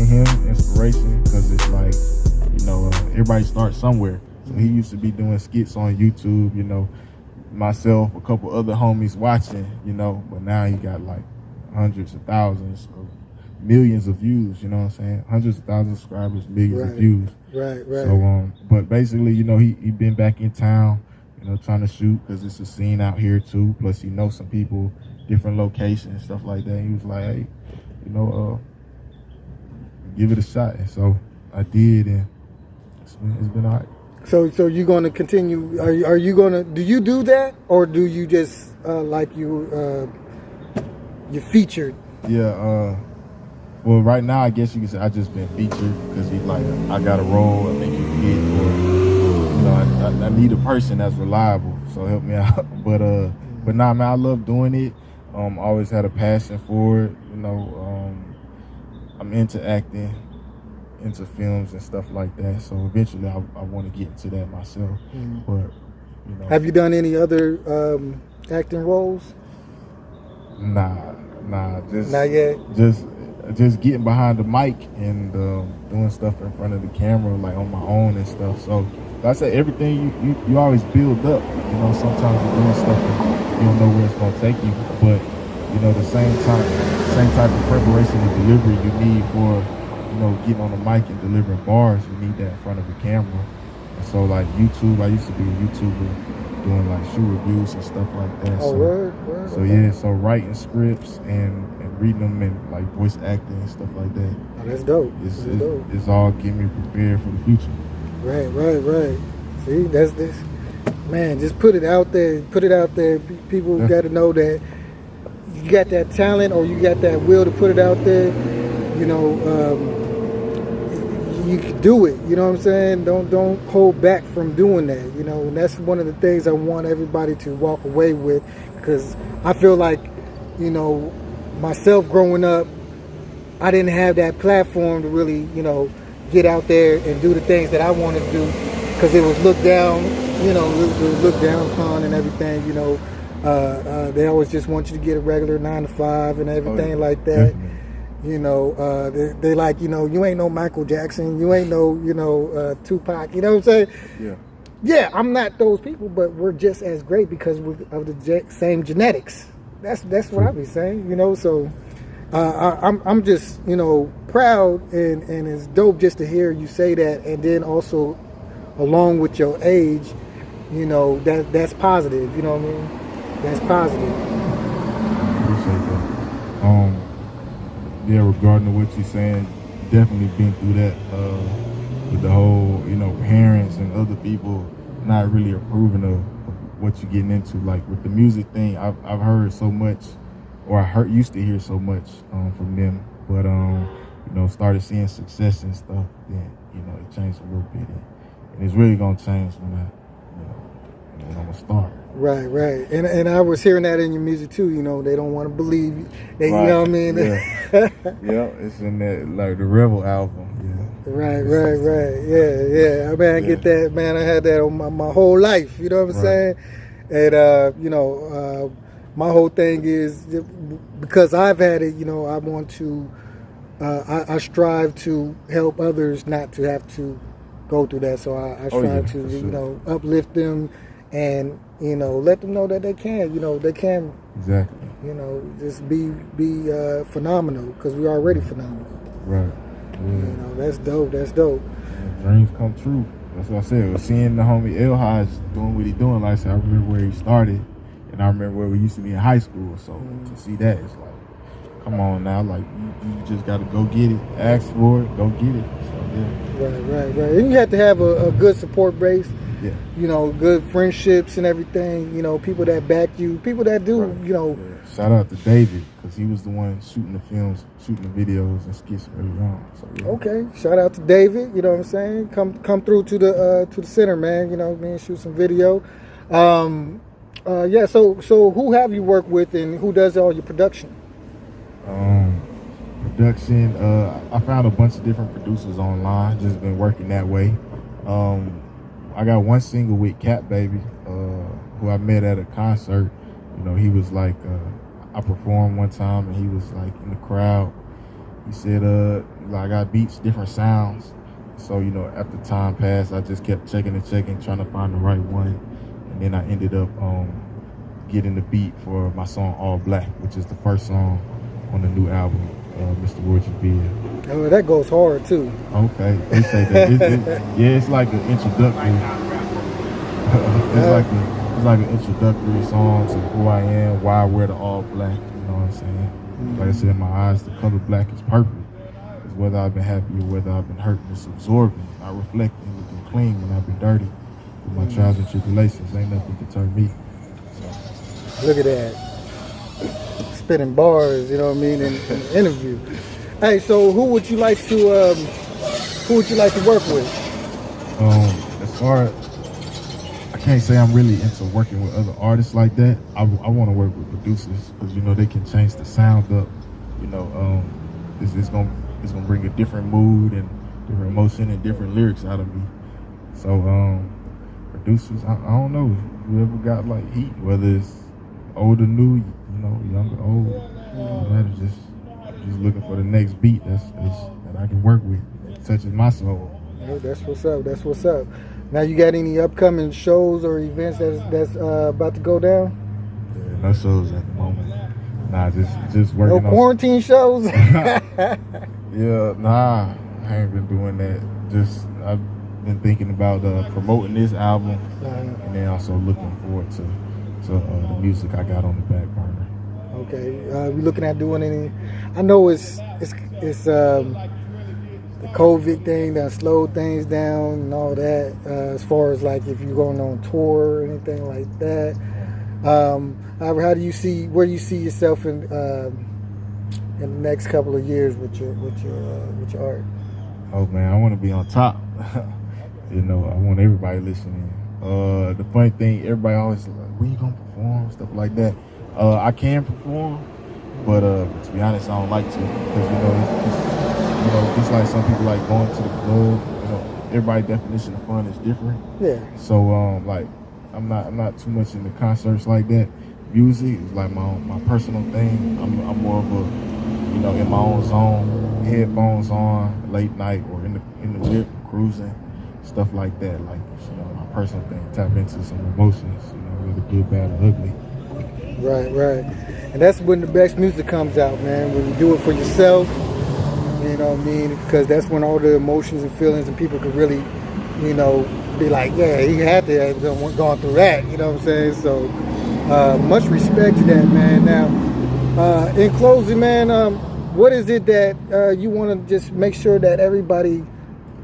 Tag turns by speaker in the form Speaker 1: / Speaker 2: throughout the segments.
Speaker 1: him inspiration because it's like, everybody starts somewhere. So he used to be doing skits on YouTube, myself, a couple other homies watching, but now he got like hundreds of thousands of millions of views, you know what I'm saying? Hundreds of thousands of subscribers, millions of views.
Speaker 2: Right.
Speaker 1: So, but basically, he been back in town, trying to shoot because it's a scene out here too. Plus, he knows some people, different locations, stuff like that. He was like, hey, give it a shot. And so I did, and it's been all right.
Speaker 2: So you're going to continue? Are you going to? Do you do that, or do you just you featured?
Speaker 1: Yeah. Well, right now I guess you could say I just been featured because he's like, I got a role. I think you can get, or I need a person that's reliable. So help me out. But nah, man, I love doing it. Always had a passion for it. I'm into acting, into films and stuff like that. So eventually I want to get into that myself. But
Speaker 2: have you done any other acting roles?
Speaker 1: Nah, just
Speaker 2: not yet.
Speaker 1: Just getting behind the mic and doing stuff in front of the camera, like on my own and stuff. So like I say, everything you always build up. Sometimes you're doing stuff and you don't know where it's gonna take you, but the same type of preparation and delivery you need for getting on the mic and delivering bars, you need that in front of the camera. And so like YouTube, I used to be a YouTuber doing like shoe reviews and stuff like that.
Speaker 2: Oh, word.
Speaker 1: So yeah, so writing scripts and reading them and like voice acting and stuff like that.
Speaker 2: Oh, that's dope.
Speaker 1: It's all getting me prepared for the future.
Speaker 2: Right. See, that's this. Man, just put it out there. People got to know that you got that talent or you got that will to put it out there. You can do it. You know what I'm saying? Don't hold back from doing that. And that's one of the things I want everybody to walk away with, because I feel like, myself growing up, I didn't have that platform to really, get out there and do the things that I wanted to do, because it was looked down, it was looked down upon and everything. They always just want you to get a regular 9 to 5 and everything like that.
Speaker 1: Definitely.
Speaker 2: They like, you ain't no Michael Jackson, you ain't no, Tupac, you know what I'm saying? Yeah, I'm not those people, but we're just as great because of the same genetics. That's what I be saying, So I'm just, proud, and it's dope just to hear you say that, and then also along with your age, that's positive. You know what I mean? That's positive.
Speaker 1: Appreciate that. Yeah, regarding to what you're saying, definitely been through that with the whole, parents and other people not really approving of what you're getting into. Like with the music thing, I've heard so much, or used to hear so much from them, but started seeing success and stuff. Then it changed a little bit, and it's really gonna change when I'm gonna start.
Speaker 2: Right. And I was hearing that in your music too. They don't want to believe that.
Speaker 1: Right.
Speaker 2: You know what I mean?
Speaker 1: Yeah, it's in that, like the Rebel album. Yeah.
Speaker 2: Right. Yeah. I mean, I get that, man. I had that on my whole life. You know what I'm saying? And my whole thing is, because I've had it. I want to. I strive to help others not to have to go through that. So I strive to uplift them and let them know that they can. They can.
Speaker 1: Exactly.
Speaker 2: Just be phenomenal, because we're already phenomenal.
Speaker 1: Right. Yeah.
Speaker 2: That's dope.
Speaker 1: And dreams come true. That's what I said. Seeing the homie El Hodge doing what he doing, like I said, I remember where he started, and I remember where we used to be in high school. So to see that, it's like, come on now, like you just got to go get it, ask for it, go get it. So, yeah.
Speaker 2: Right. And you have to have a good support base.
Speaker 1: Yeah.
Speaker 2: Good friendships and everything. People that back you, people that do.
Speaker 1: Right.
Speaker 2: Yeah.
Speaker 1: Shout out to David, because he was the one shooting the films, shooting the videos and skits early on. So, yeah.
Speaker 2: Okay, shout out to David. You know what I'm saying? Come through to the center, man. Shoot some video. So who have you worked with, and who does all your production?
Speaker 1: Production. I found a bunch of different producers online. Just been working that way. I got one single with Cat Baby, who I met at a concert. He was like, I performed one time and he was like in the crowd. He said, I got beats, different sounds. So, you know, after time passed, I just kept checking, trying to find the right one. And then I ended up getting the beat for my song All Black, which is the first song on the new album, Mr. Would You Be Here.
Speaker 2: Oh, that goes hard too.
Speaker 1: Okay, appreciate that. Yeah, it's like an introductory. It's like an introductory song to who I am, why I wear the all black. You know what I'm saying? Mm-hmm. Like I said, in my eyes, the color black is perfect. It's whether I've been happy or whether I've been hurt, it's absorbing, not reflecting, looking clean when I've been dirty. With my trials and tribulations, ain't nothing to turn me. So.
Speaker 2: Look at that. Spitting bars, you know what I mean, in the interview. Hey, so who would you like to work with?
Speaker 1: As far as, I can't say I'm really into working with other artists like that. I want to work with producers because, you know, they can change the sound up. You know, it's gonna bring a different mood and different emotion and different lyrics out of me. So producers, I don't know, whoever got like heat, whether it's old or new, you know, young or old, no matter, just looking for the next beat that I can work with, that touches my soul.
Speaker 2: Hey, that's what's up. That's what's up. Now, you got any upcoming shows or events that's about to go down?
Speaker 1: Yeah, no shows at the moment. Nah, just working.
Speaker 2: No quarantine shows?
Speaker 1: Yeah, nah, I ain't been doing that. I've been thinking about promoting this album, and then also looking forward to the music I got on the back burner.
Speaker 2: Okay, we looking at doing any? I know it's the COVID thing that slowed things down and all that. As far as like if you're going on tour or anything like that. However, where do you see yourself in the next couple of years with your art?
Speaker 1: Oh man, I want to be on top. You know, I want everybody listening. The funny thing, everybody always like, when you gonna perform, stuff like that. I can perform, but to be honest, I don't like to because it's like some people like going to the club. You know, everybody's definition of fun is different. Yeah. So like, I'm not too much into concerts like that. Music is like my personal thing. I'm more of a, you know, in my own zone, headphones on, late night or in the whip, cruising, stuff like that. Like, you know, my personal thing. Tap into some emotions, you know, whether good, bad, or ugly.
Speaker 2: Right. And that's when the best music comes out, man. When you do it for yourself, you know what I mean? Because that's when all the emotions and feelings and people could really, you know, be like, yeah, he had to have gone through that, you know what I'm saying? So much respect to that, man. Now, in closing, man, what is it that you want to just make sure that everybody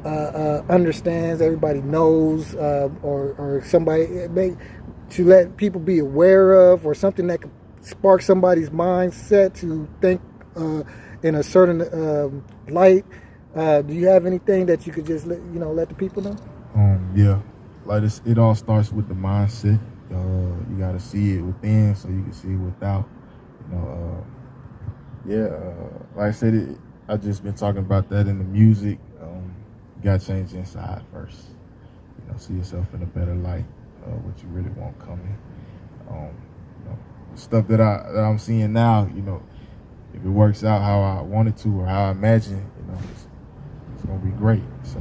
Speaker 2: understands, everybody knows, or somebody to let people be aware of, or something that could spark somebody's mindset to think in a certain light? Do you have anything that you could just let the people know?
Speaker 1: Yeah, like it all starts with the mindset. You got to see it within so you can see it without. You know, like I said, I just been talking about that in the music. You got to change inside first. You know, see yourself in a better light. What you really want coming. You know, the stuff that I'm seeing now. You know, if it works out how I want it to or how I imagine, you know, it's gonna be great. So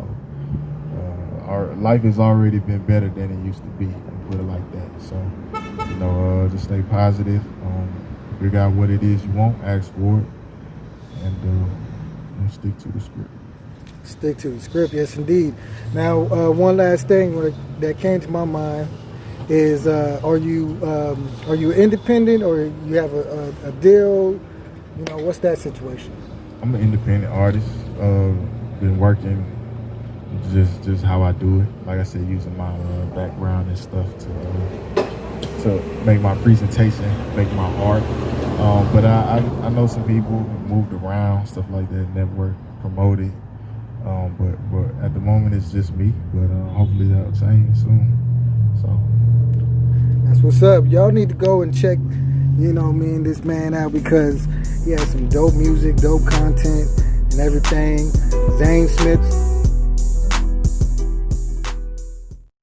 Speaker 1: our life has already been better than it used to be. Put it like that. So, you know, just stay positive. Figure out what it is you want, ask for it, and stick to the script.
Speaker 2: Stick to the script, yes, indeed. Now, one last thing that came to my mind is: are you independent or you have a deal? You know, what's that situation?
Speaker 1: I'm an independent artist. Been working just how I do it. Like I said, using my background and stuff to make my presentation, make my art. But I know some people who moved around, stuff like that, network, promoted. But at the moment it's just me. But hopefully that'll change soon. So
Speaker 2: that's what's up. Y'all need to go and check, you know what I mean, this man out, because he has some dope music, dope content, and everything. Zane Smith